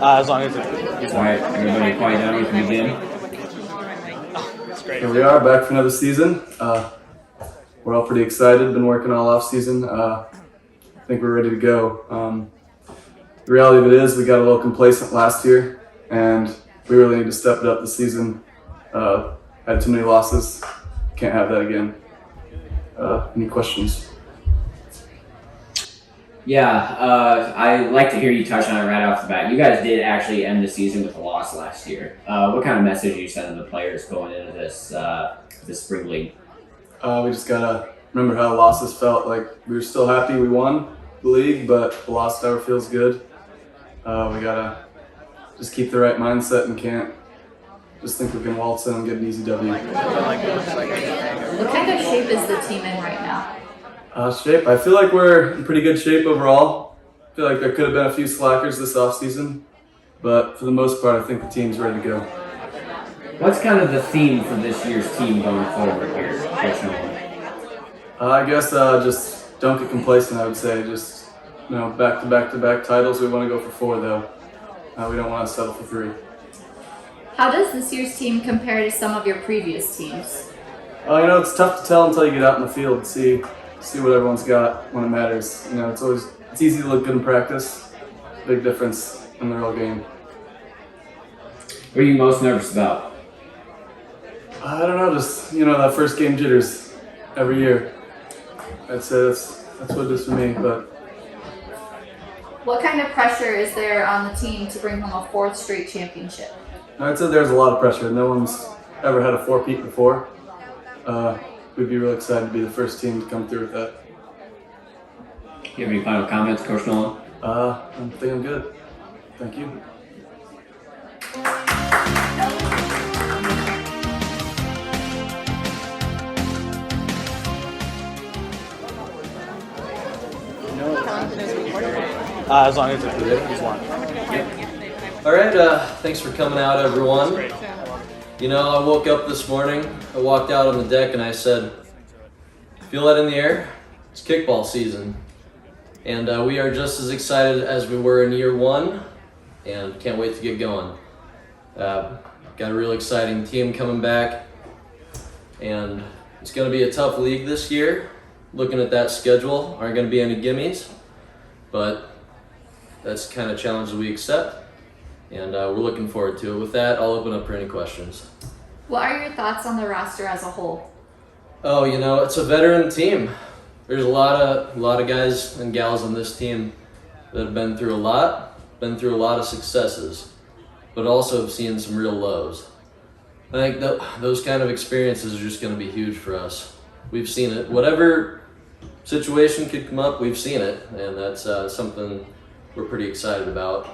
As long as it's All right, everybody quiet down. We can begin. It's great. Here we are, back for another season. We're all pretty excited. Been working all off season. I think we're ready to go. The reality of it is, we got a little complacent last year, and we really need to step it up this season. Had too many losses. Can't have that again. Any questions? Yeah, I'd like to hear you touch on it right off the bat. You guys did actually end the season with a loss last year. What kind of message are you sending the players going into this spring league? We just gotta remember how losses felt. Like, we were still happy we won the league, but the loss never feels good. We gotta just keep the right mindset and can't just think we can waltz in and get an easy W. What kind of shape is the team in right now? Shape. I feel like we're in pretty good shape overall. I feel like there could have been a few slackers this offseason, but for the most part, I think the team's ready to go. What's kind of the theme for this year's team going forward here, Coach Nolan? I guess just don't get complacent, I would say. Just, back-to-back titles. We want to go for 4, though. We don't want to settle for 3. How does this year's team compare to some of your previous teams? It's tough to tell until you get out in the field and see what everyone's got when it matters. It's easy to look good in practice. Big difference in the real game. What are you most nervous about? I don't know, just that first game jitters every year. I'd say that's what it is for me. But What kind of pressure is there on the team to bring home a 4th straight championship? I'd say there's a lot of pressure. No one's ever had a 4-peat before. We'd be really excited to be the first team to come through with that. You have any final comments, Coach Nolan? I think I'm good. Thank you. As long as it's one. All right, thanks for coming out, everyone. I woke up this morning, I walked out on the deck and I said, feel that in the air? It's kickball season. And we are just as excited as we were in year 1 and can't wait to get going. Got a real exciting team coming back and it's going to be a tough league this year. Looking at that schedule, aren't going to be any gimmies, but that's the kind of challenge that we accept. And we're looking forward to it. With that, I'll open up for any questions. What are your thoughts on the roster as a whole? Oh, it's a veteran team. There's a lot of guys and gals on this team that have been through a lot of successes, but also have seen some real lows. I think those kind of experiences are just going to be huge for us. We've seen it. Whatever situation could come up, we've seen it, and that's something we're pretty excited about.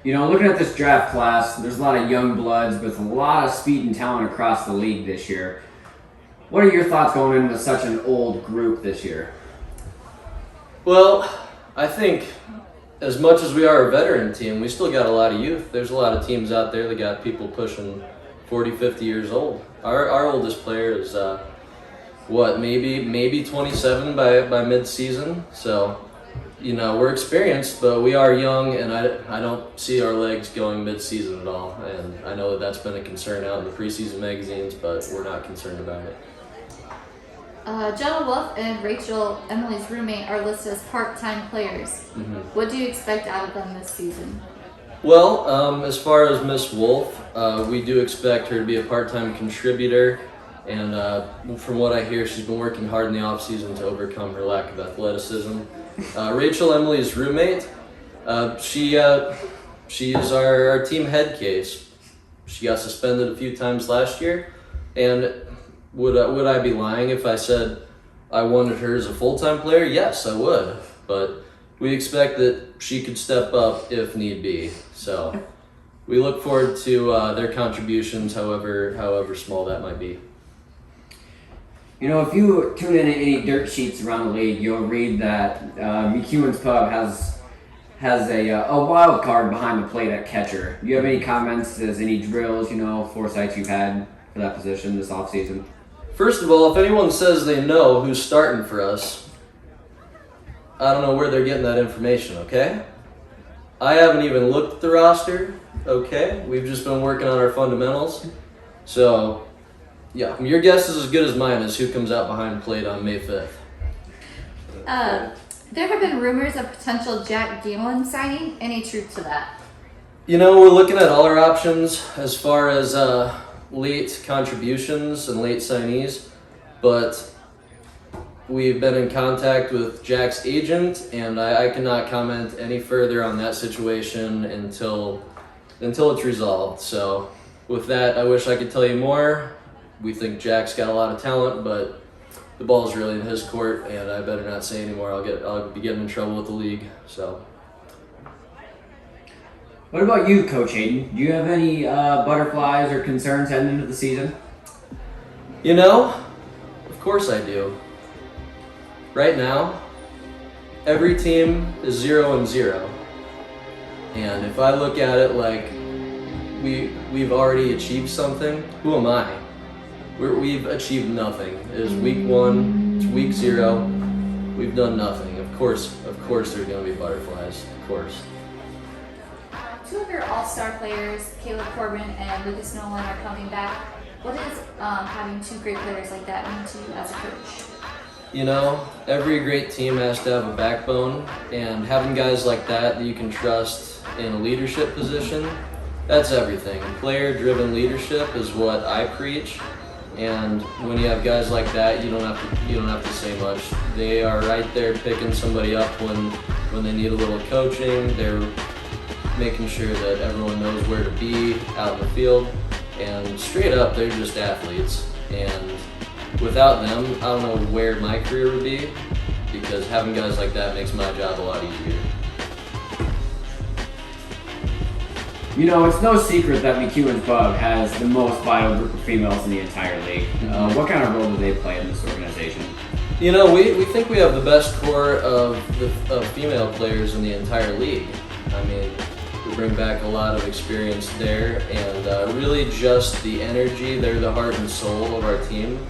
Looking at this draft class, there's a lot of young bloods with a lot of speed and talent across the league this year. What are your thoughts going into such an old group this year? Well, I think as much as we are a veteran team, we still got a lot of youth. There's a lot of teams out there that got people pushing 40, 50 years old. Our oldest player is, maybe 27 by mid-season. So, we're experienced, but we are young, and I don't see our legs going mid-season at all. And I know that's been a concern out in the preseason magazines, but we're not concerned about it. Jenna Wolf and Rachel, Emily's roommate, are listed as part-time players. Mm-hmm. What do you expect out of them this season? Well, as far as Miss Wolf, we do expect her to be a part-time contributor. And from what I hear, she's been working hard in the off-season to overcome her lack of athleticism. Rachel, Emily's roommate, she is our team head case. She got suspended a few times last year, and would I be lying if I said I wanted her as a full-time player? Yes, I would, but we expect that she could step up if need be. So we look forward to their contributions, however small that might be. If you tune in any dirt sheets around the league, you'll read that McCuen's Pub has a wild card behind the plate at catcher. Do you have any comments as any drills, foresights you've had for that position this offseason? First of all, if anyone says they know who's starting for us, I don't know where they're getting that information, okay? I haven't even looked at the roster. Okay, we've just been working on our fundamentals. So, yeah, your guess is as good as mine as who comes out behind plate on May 5th. There have been rumors of potential Jack Gielan signing. Any truth to that? You know, we're looking at all our options as far as late contributions and late signees, but we've been in contact with Jack's agent, and I cannot comment any further on that situation until it's resolved. So with that, I wish I could tell you more. We think Jack's got a lot of talent, but the ball's really in his court, and I better not say anymore. I'll be getting in trouble with the league. So. What about you, Coach Hayden? Do you have any butterflies or concerns heading into the season? You know, of course I do. Right now, every team is 0-0. And if I look at it like we've already achieved something, who am I? We've achieved nothing. It is week 1, it's week 0. We've done nothing. Of course there's going to be butterflies. Of course. Two of your all-star players, Caleb Corbin and Lucas Nolan, are coming back. What does having two great players like that mean to you as a coach? You know, every great team has to have a backbone, and having guys like that you can trust in a leadership position, that's everything. Player-driven leadership is what I preach, and when you have guys like that, you don't have to say much. They are right there picking somebody up when they need a little coaching. They're making sure that everyone knows where to be out in the field, and straight up, they're just athletes. And without them, I don't know where my career would be, because having guys like that makes my job a lot easier. You know, it's no secret that McCuen's Pub has the most vital group of females in the entire league. What kind of role do they play in this organization? You know, we think we have the best core of female players in the entire league. I mean, we bring back a lot of experience there, and really just the energy. They're the heart and soul of our team.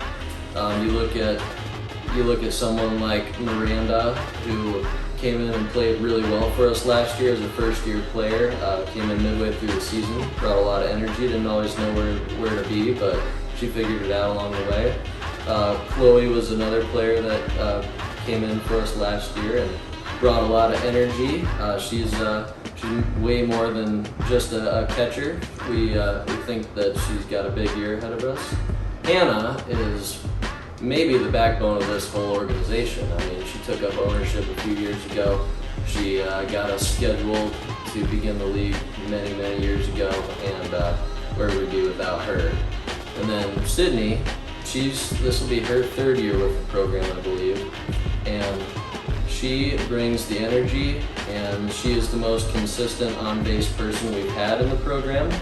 You look at someone like Miranda, who came in and played really well for us last year as a first-year player. Came in midway through the season, brought a lot of energy. Didn't always know where to be, but she figured it out along the way. Chloe was another player that came in for us last year and brought a lot of energy. She's way more than just a catcher. We think that she's got a big year ahead of us. Hannah is maybe the backbone of this whole organization. I mean, she took up ownership a few years ago. She got us scheduled to begin the league many, many years ago, and where would we be without her? And then Sydney, this will be her 3rd year with the program, I believe, and she brings the energy, and she is the most consistent on-base person we've had in the program.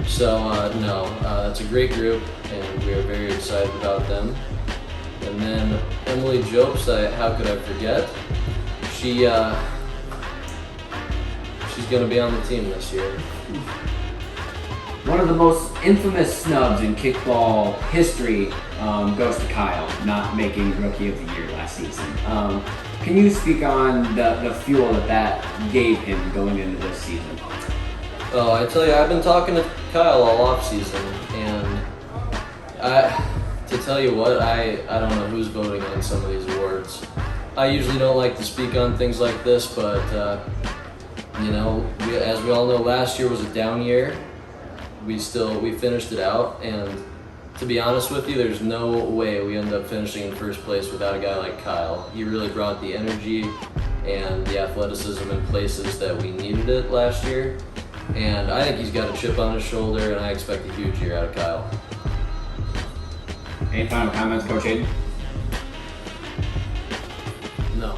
So that's a great group, and we are very excited about them. And then Emily Jopes, how could I forget? She's going to be on the team this year. One of the most infamous snubs in kickball history goes to Kyle, not making Rookie of the Year last season. Can you speak on the fuel that gave him going into this season? Oh, I tell you, I've been talking to Kyle all off season, and to tell you what, I don't know who's voting on some of these awards. I usually don't like to speak on things like this, but as we all know, last year was a down year. We finished it out, and to be honest with you, there's no way we end up finishing in first place without a guy like Kyle. He really brought the energy and the athleticism in places that we needed it last year, and I think he's got a chip on his shoulder, and I expect a huge year out of Kyle. Any final comments, Coach Hayden? No.